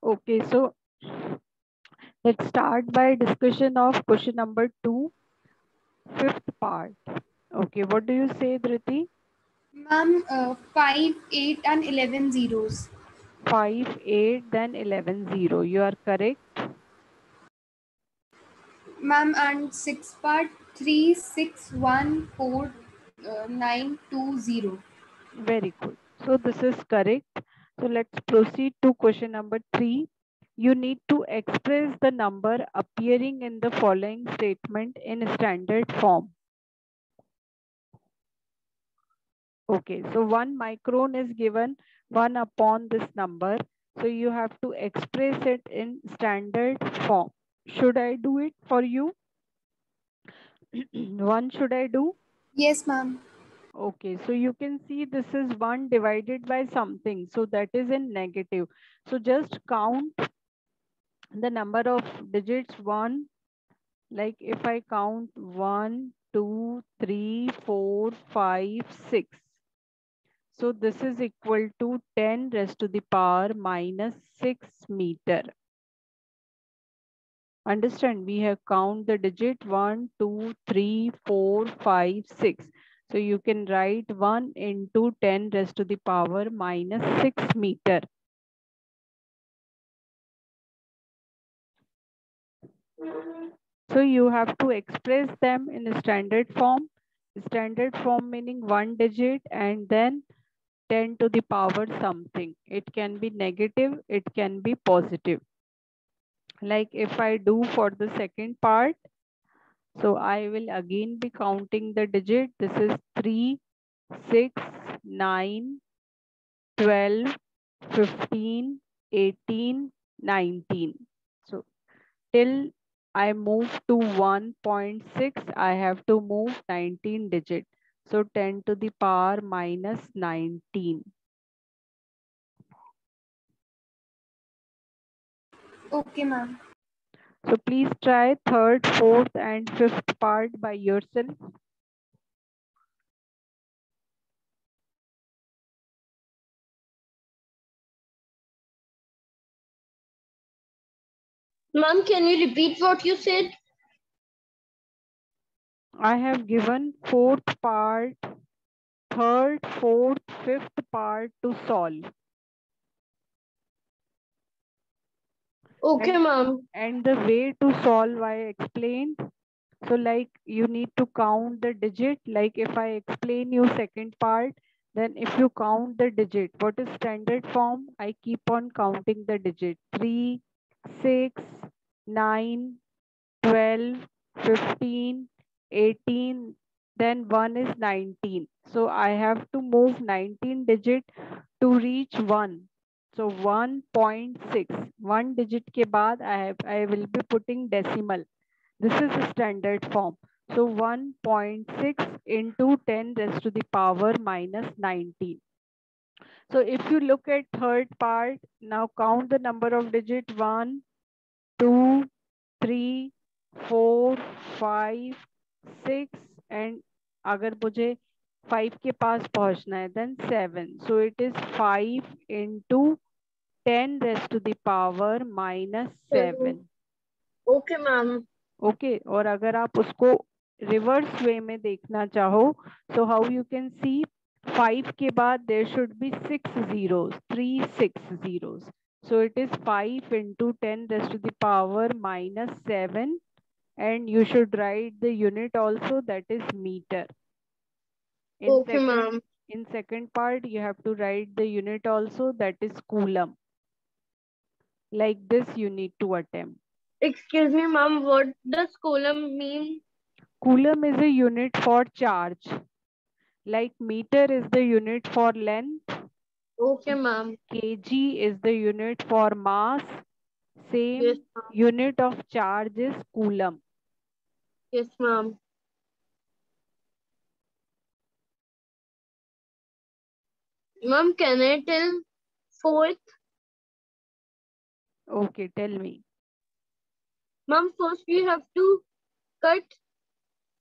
Okay, so let's start by discussion of question number 2, fifth part. Okay, what do you say, Dhriti? Ma'am, 5, 8 and 11 zeros. 5, 8, then 11, 0. You are correct. Ma'am, and 6 part 3, 6, 1, 4, 9, 2, 0. Very good. So this is correct. So let's proceed to question number 3. You need to express the number appearing in the following statement in standard form. Okay, so 1 micron is given 1 upon this number. So you have to express it in standard form. Should I do it for you? One should I do? Yes, ma'am. Okay, so you can see this is 1 divided by something. So that is in negative. So just count the number of digits 1. Like if I count 1, 2, 3, 4, 5, 6. So this is equal to 10 raised to the power minus 6 meter. Understand? We have count the digit 1, 2, 3, 4, 5, 6. So you can write 1 into 10 raised to the power minus 6 meter. So you have to express them in a standard form. Standard form meaning 1 digit and then 10 to the power something. It can be negative, it can be positive. Like if I do for the second part, so I will again be counting the digit. This is 3, 6, 9, 12, 15, 18, 19. So till I move to 1.6, I have to move 19 digit. So 10 to the power minus 19. Okay, ma'am. So please try third, fourth and fifth part by yourself. Ma'am, can you repeat what you said? I have given fourth part, third, fourth, fifth part to solve. Okay, ma'am. And the way to solve I explained. So like you need to count the digit. Like if I explain you second part, then if you count the digit, what is standard form? I keep on counting the digit. 3, 6, 9, 12, 15, 18, then 1 is 19. So I have to move 19 digit to reach 1. So 1.6. 1 digit के बाद I will be putting decimal. This is the standard form. So 1.6 into 10 raised to the power minus 19. So if you look at third part, now count the number of digit 1, 2, 3, 4, 5, 6 and अगर मुझे 5 के पास पहुंचना है then 7. So it is 5 into 10 raised to the power minus 7. Okay, ma'am. Okay और अगर आप उसको reverse way में देखना चाहो so how you can see 5 के बाद there should be 6 zeros 3 6 zeros so it is 5 into 10 raised to the power minus 7 and you should write the unit also that is meter. in Okay, second ma'am. in second part you have to write the unit also that is coulomb. Like this you need to attempt. Excuse me, ma'am. What does coulomb mean? Coulomb is a unit for charge. Like meter is the unit for length, Okay, ma'am. kg is the unit for mass, Yes, same ma'am. unit of charge is coulomb. Yes, ma'am. Ma'am, can I tell fourth? Okay, tell me. Ma'am, first we have to cut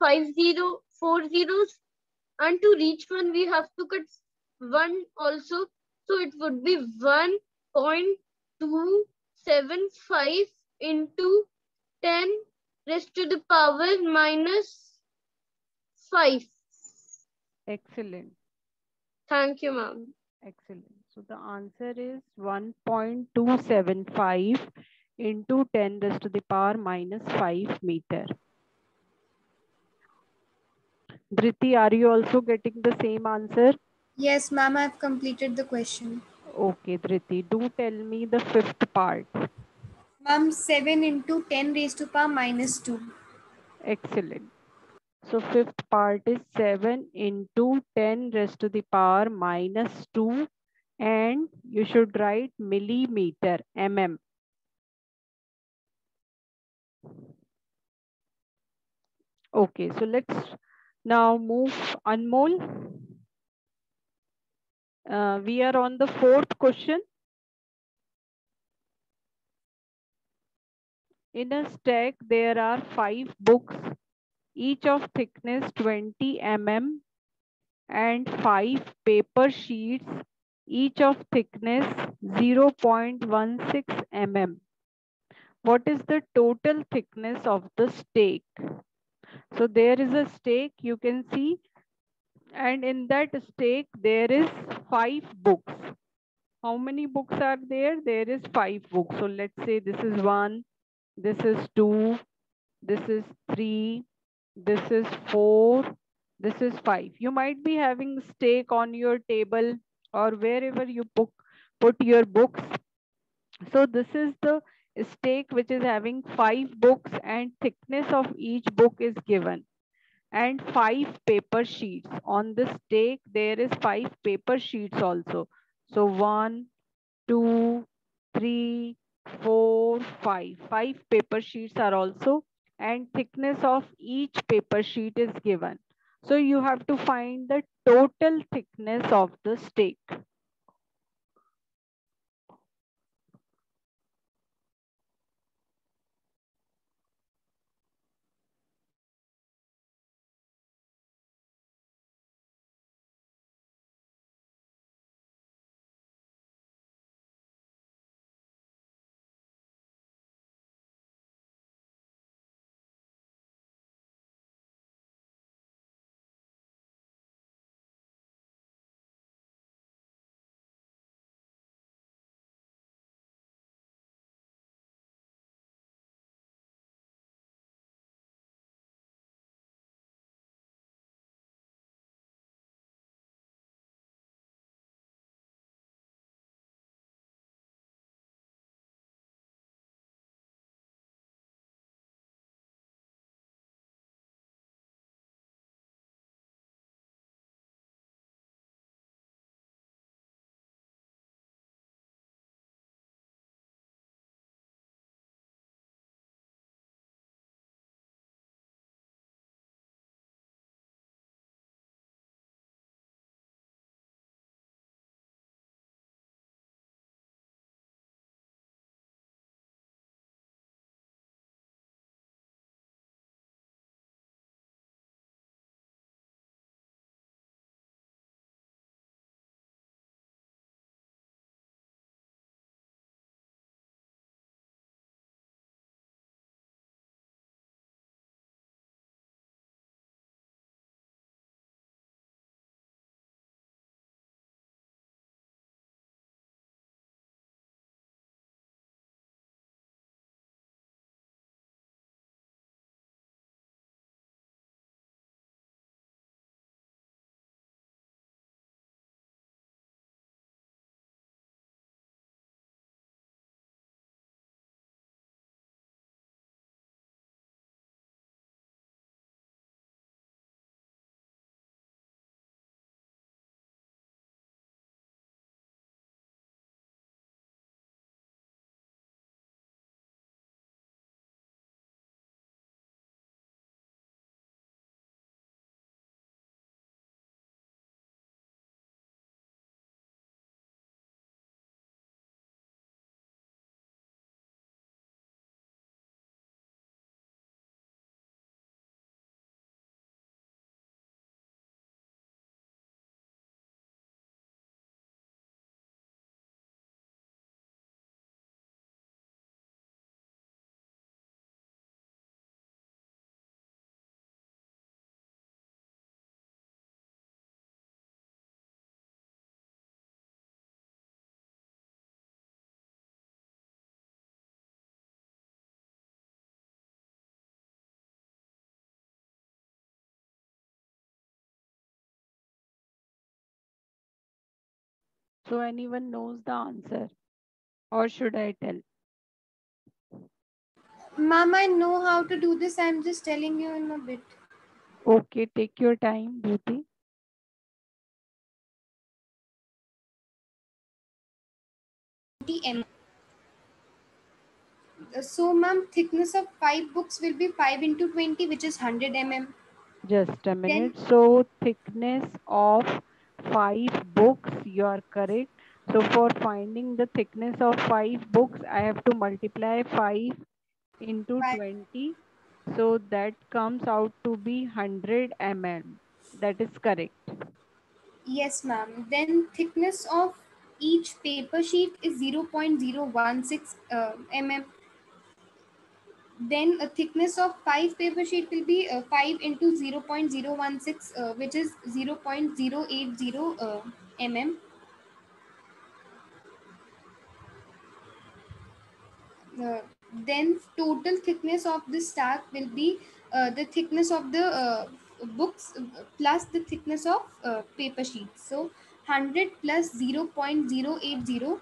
4 zeros, and to reach 1 we have to cut 1 also. So it would be 1.2 75 into 10 raised to the power minus 5. Excellent. Thank you, ma'am. Excellent. So the answer is 1.275 into 10 raised to the power minus 5 meter. Dhriti, are you also getting the same answer? Yes, ma'am, I've completed the question. Okay, Dhriti, do tell me the fifth part. Ma'am, 7 into 10 raised to power minus 2. Excellent. So fifth part is 7 into 10 raised to the power minus 2, and you should write millimeter, mm. Okay, so let's now move Anmol. We are on the fourth question. In a stack, there are 5 books, each of thickness 20 mm, and 5 paper sheets, each of thickness 0.16 mm. What is the total thickness of the stake? So there is a stake, you can see, and in that stake there is 5 books. How many books are there? There is 5 books. So let's say this is 1, this is 2, this is 3, this is 4, this is 5. You might be having stake on your table or wherever you put your books. So this is the stake which is having 5 books, and thickness of each book is given, and 5 paper sheets. On the stake there is 5 paper sheets also. So 1, 2, 3, 4, 5. 5 paper sheets are also, and thickness of each paper sheet is given. So you have to find the total thickness of the stake. So anyone knows the answer or should I tell? Ma'am, I know how to do this. I'm just telling you in a bit. Okay, take your time, Beauty. TM. So, ma'am, thickness of 5 books will be 5 into 20, which is 100 mm. Just a Then, minute. So thickness of 5 books, you are correct. So for finding the thickness of 5 books, I have to multiply 5 into 5. 20. So that comes out to be 100 mm. That is correct. Yes, ma'am. Then, thickness of each paper sheet is 0.016 mm. Then, a thickness of 5 paper sheet will be 5 into 0.016, which is 0.080 mm. Then total thickness of the stack will be the thickness of the books plus the thickness of paper sheets. So 100 plus 0.080,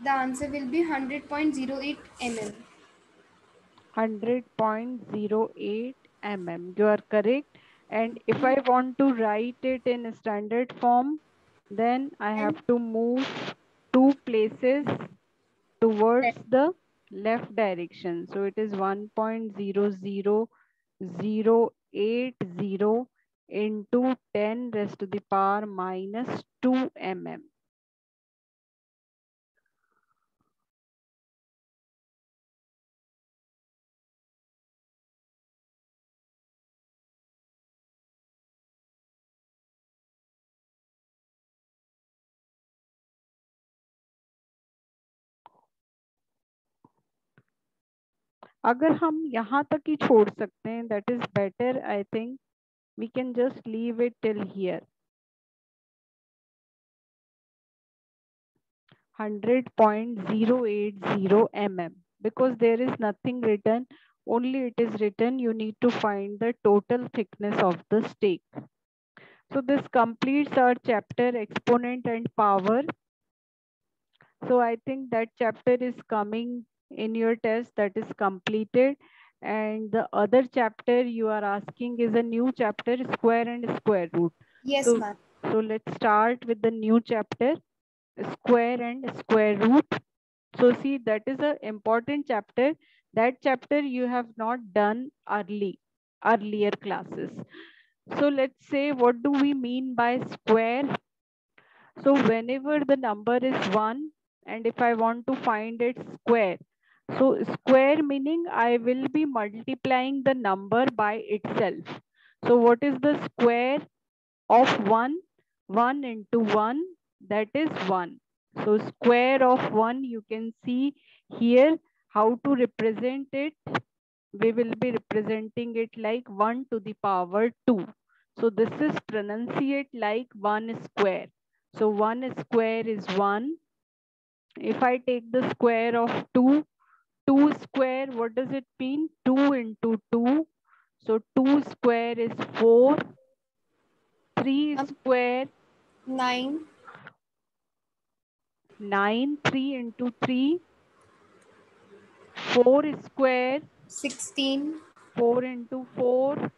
the answer will be 100.08 mm. 100.08 mm. You are correct. And if I want to write it in standard form, then I And have to move 2 places towards the left direction. So it is 1.00080 into 10 raised to the power minus 2 mm. अगर हम यहाँ तक ही छोड़ सकते हैं, that is better. I think we can just leave it till here. 100.080 mm, because there is nothing written, only it is written you need to find the total thickness of the stake. So this completes our chapter exponent and power. So I think that chapter is coming in your test, that is completed. And the other chapter you are asking is a new chapter, square and square root. yes, So, ma'am. so let's start with the new chapter, square and square root. So see, that is an important chapter. That chapter you have not done earlier classes. So let's say, what do we mean by square? So whenever the number is 1 and if I want to find its square, so square meaning I will be multiplying the number by itself. So what is the square of 1? 1 into 1, that is 1. So square of 1, you can see here how to represent it. We will be representing it like 1 to the power 2. So this is pronunciate like 1 square. So 1 square is 1. If I take the square of 2, 2 square, what does it mean? 2 into 2. So 2 square is 4. 3 square, 9. 9. 3 into 3. 4 square, 16. 4 into 4.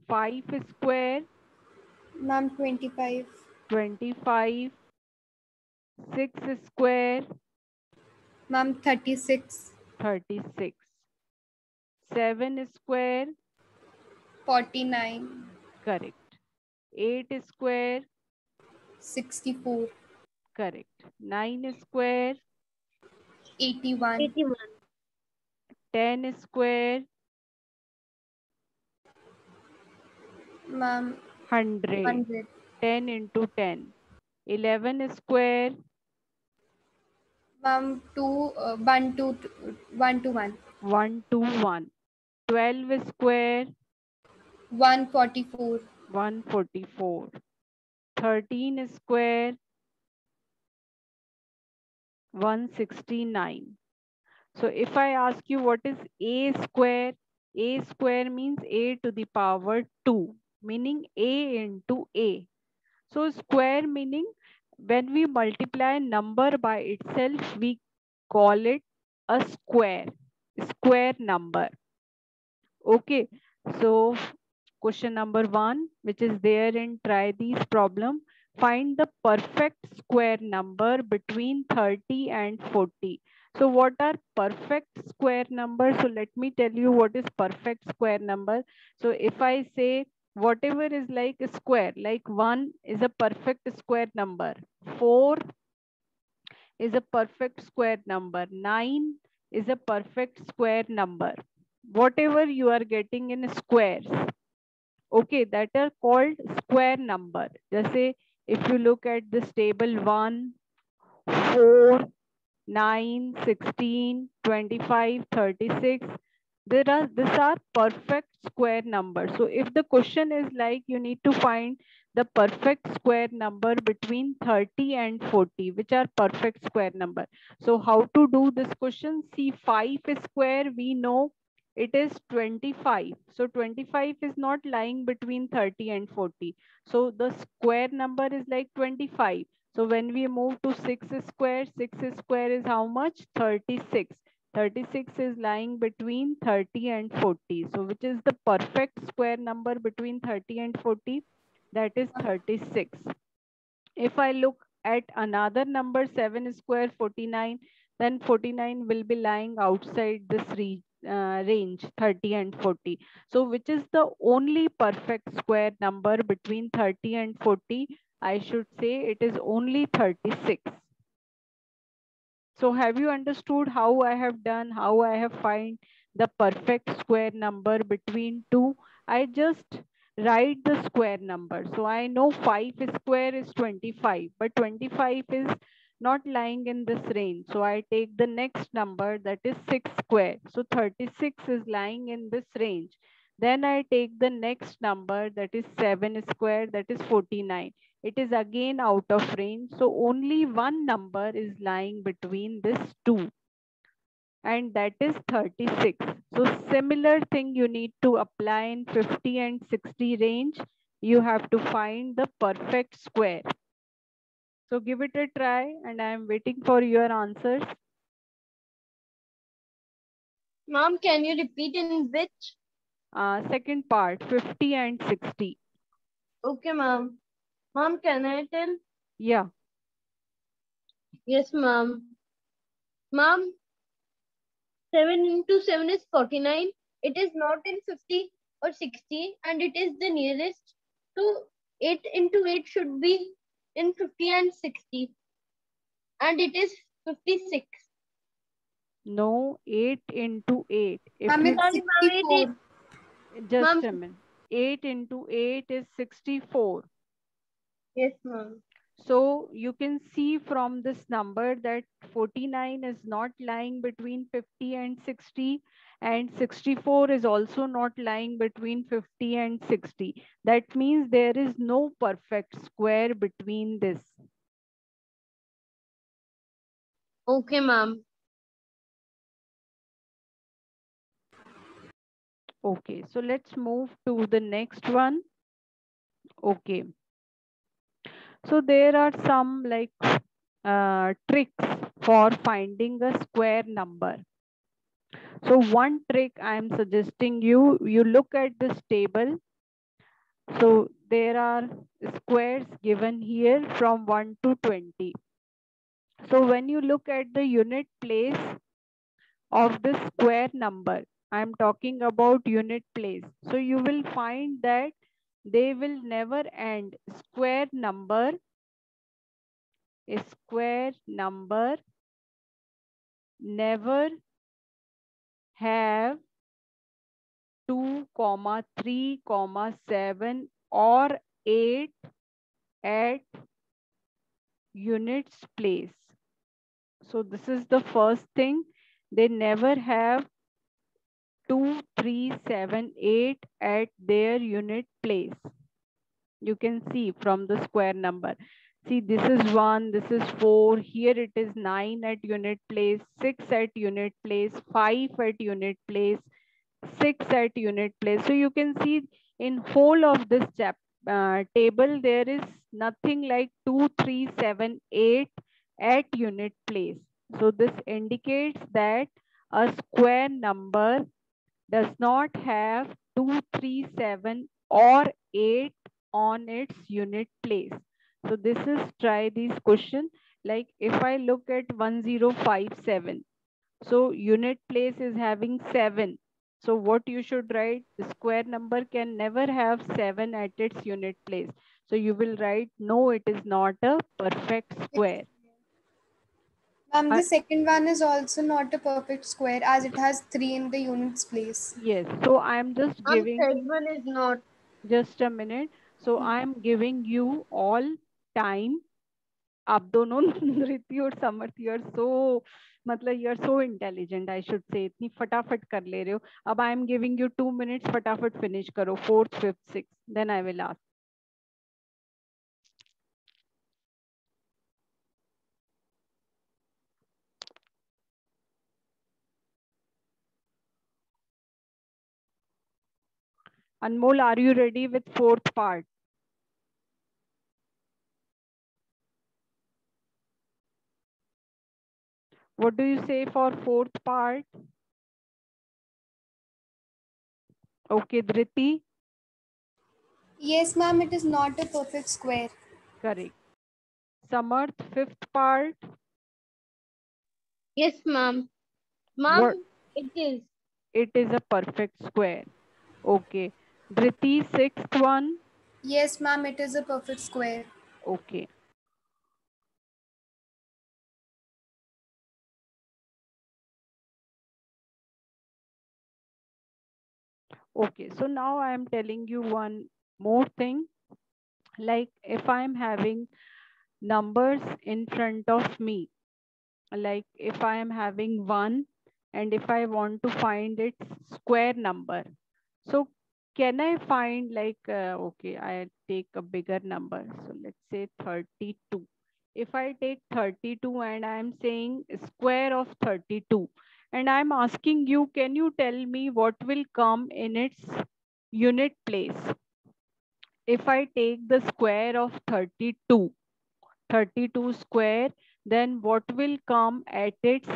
5 square, Ma'am, 25. 25. 6 square, Ma'am, 36. 36. 7 square, 49. correct. 8 square, 64. correct. 9 square, 81. 81. 10 square, Ma'am, 100. 100. 10 into 10. 11 square, Ma'am, 2, 1 to 1 to 1. 1 to 1. 12 square, 144. 144. 13 square, 169. So if I ask you what is a square, A square means A to the power 2, meaning A into A. So square meaning when we multiply number by itself, we call it a square number. Okay, so question number 1, which is there in try these problem. Find the perfect square number between 30 and 40. So what are perfect square numbers? So let me tell you what is perfect square number. So if I say whatever is like a square, like 1 is a perfect square number, 4 is a perfect square number, 9 is a perfect square number. Whatever you are getting in squares, okay, that are called square number. Just say if you look at this table 1, 4, 9, 16, 25, 36, these are perfect square numbers. So if the question is like you need to find the perfect square number between 30 and 40, which are perfect square number. So how to do this question? See, 5 square, we know it is 25. So 25 is not lying between 30 and 40. So the square number is like 25. So when we move to 6 square, 6 square is how much? 36. 36 is lying between 30 and 40. So which is the perfect square number between 30 and 40? That is 36. If I look at another number 7 square 49, then 49 will be lying outside this range 30 and 40. So which is the only perfect square number between 30 and 40? I should say it is only 36. So have you understood how I have done, how I have find the perfect square number between two? I just write the square number. So I know 5 square is 25, but 25 is not lying in this range. So I take the next number, that is 6 square. So 36 is lying in this range. Then I take the next number, that is 7 square, that is 49. It is again out of range. So only one number is lying between this two, and that is 36. So similar thing you need to apply in 50 and 60 range. You have to find the perfect square. So give it a try, and I am waiting for your answers. Mom, can you repeat in which? Second part, 50 and 60. Okay, mom. Mom, can I tell? Yeah. Yes, mom. Mom, 7 into 7 is 49. It is not in 50 or 60, and it is the nearest. So 8 into 8 should be in 50 and 60. And it is 56. No, 8 into 8. If Ma'am, you it's Sorry, mom, it 64. is. just Mom, a minute. 8 into 8 is 64. yes, mom. So you can see from this number that 49 is not lying between 50 and 60, and 64 is also not lying between 50 and 60. That means there is no perfect square between this. Okay, mom. Okay, so let's move to the next one. Okay, so there are some like tricks for finding a square number. So one trick I am suggesting you, you look at this table. So there are squares given here from 1 to 20. So when you look at the unit place of the square number, I'm talking about unit place. So you will find that they will never end. A square number never have 2, 3, 7 or 8 at units place. So this is the first thing. They never have 2, 3, 7, 8 at their unit place. You can see from the square number. See, this is 1, this is 4, here it is 9 at unit place, 6 at unit place, 5 at unit place, 6 at unit place. So you can see in whole of this table, there is nothing like 2, 3, 7, 8 at unit place. So this indicates that a square number does not have 2, 3, 7 or 8 on its unit place. So this is try this question. Like if I look at 1057, so unit place is having 7. So what you should write, the square number can never have 7 at its unit place. So you will write, no, it is not a perfect square. The second one is also not a perfect square as it has 3 in the units place. Yes, so I am just giving, Third one is not. just a minute. So I am giving you all time. आप दोनों धृति और समर्थ, you are so, मतलब you are so intelligent, I should say, इतनी फटाफट कर ले रहे हो. अब I am giving you 2 minutes, फटाफट फिनिश करो 4th, 5th, 6th, then I will ask. Anmol, are you ready with 4th part? What do you say for 4th part? Okay, Dhriti? Yes, ma'am, it is not a perfect square. Correct. Samarth, 5th part? Yes, ma'am. What? Ma'am, it is. It is a perfect square. Okay. Dhriti, 6th one? Yes, ma'am, it is a perfect square. Okay. Okay, so now I am telling you one more thing. Like if I am having numbers in front of me, like if I am having 1 and if I want to find its square number, so can I find like, okay, I take a bigger number. So let's say 32. If I take 32 and I am saying square of 32 and I'm asking you, can you tell me what will come in its unit place? If I take the square of 32 square, then what will come at its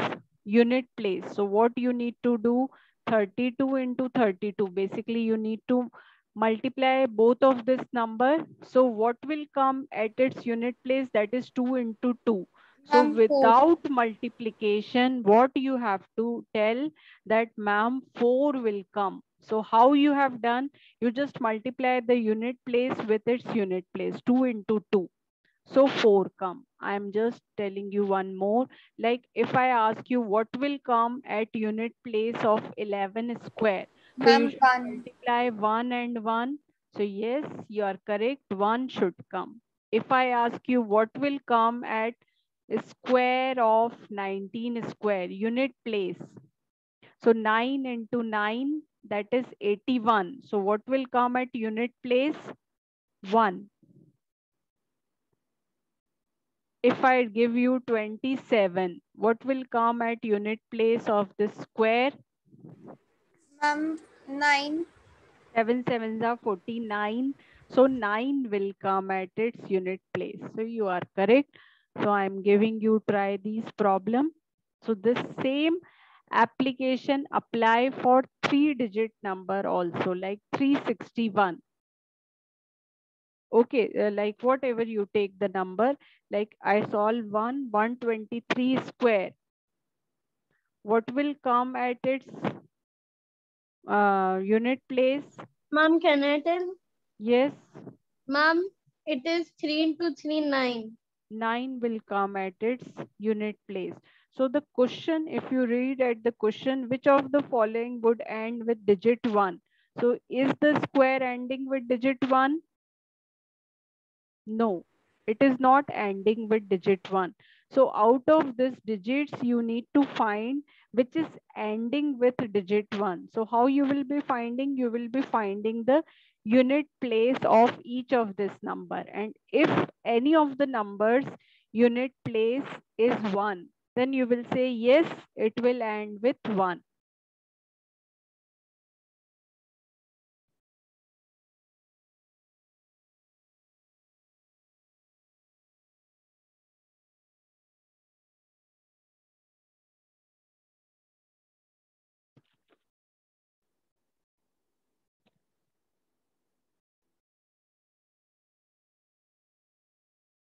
unit place? So what you need to do, 32 into 32, basically you need to multiply both of this number. So what will come at its unit place? That is 2 into 2. So Ma'am, 4. without multiplication, what you have to tell that ma'am 4 will come. So how you have done? You just multiply the unit place with its unit place, 2 into 2. So 4 come. I am just telling you one more. Like if I ask you what will come at unit place of 11 square. So you Ma'am, should 1. multiply 1 and 1. So yes, you are correct. 1 should come. If I ask you what will come at square of 19 square, unit place. So 9 into 9, that is 81. So what will come at unit place? 1. If I give you 27, what will come at unit place of this square? Ma'am, 9. 7 sevens are 49. So 9 will come at its unit place. So you are correct. So I'm giving you try these problem. So this same application apply for 3-digit number also, like 361. Okay, like whatever you take the number, like I solve 123 square. What will come at its unit place? Ma'am, can I tell? Yes, Ma'am, it is 3 into 3, 9. 9 will come at its unit place. So the question, if you read at the question, which of the following would end with digit 1? So is the square ending with digit 1? No, it is not ending with digit 1. So out of this digits, you need to find which is ending with digit 1. So how you will be finding? You will be finding the unit place of each of this number. And if any of the numbers unit place is 1, then you will say, yes, it will end with 1.